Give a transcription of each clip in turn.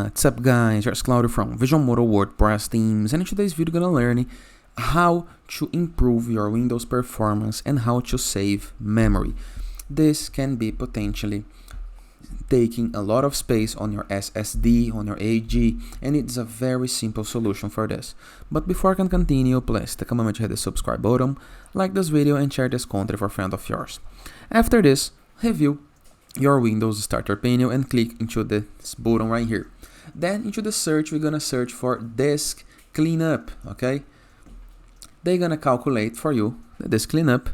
What's up guys, it's Claudio from Visualmodo WordPress themes, and in today's video we're gonna learn how to improve your Windows performance and how to save memory. This can be potentially taking a lot of space on your SSD, on your AG, and it's a very simple solution for this. But before I can continue, please take a moment to hit the subscribe button, like this video and share this content for a friend of yours. After this, review your Windows starter panel and click into this button right here. Then into the search, we're gonna search for disk cleanup, okay? They're gonna calculate for you the disk cleanup.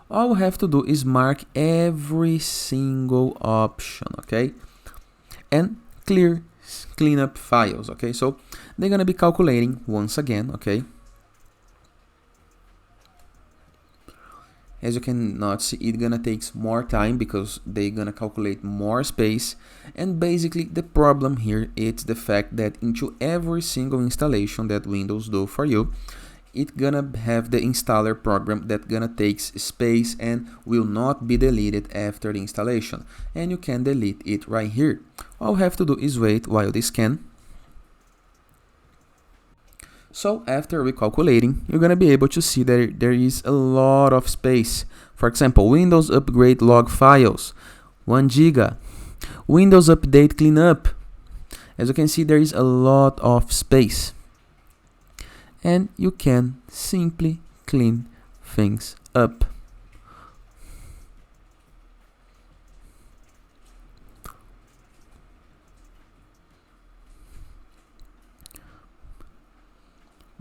All we have to do is mark every single option, okay? And clear cleanup files, okay? So they're gonna be calculating once again, okay? As you cannot see, it's gonna take more time because they're gonna calculate more space. And basically the problem here is the fact that into every single installation that Windows do for you, it's gonna have the installer program that gonna take space and will not be deleted after the installation. And you can delete it right here. All you have to do is wait while they scan. So after recalculating, you're gonna be able to see that there is a lot of space. For example, Windows upgrade log files, 1 GB, Windows update cleanup. As you can see, there is a lot of space. And you can simply clean things up.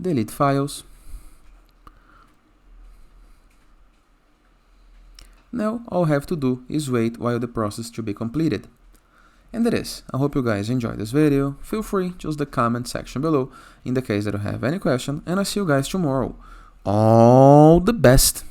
Delete files. Now all I have to do is wait while the process to be completed. And that is. I hope you guys enjoyed this video. Feel free to use the comment section below in the case that you have any question, and I'll see you guys tomorrow. All the best!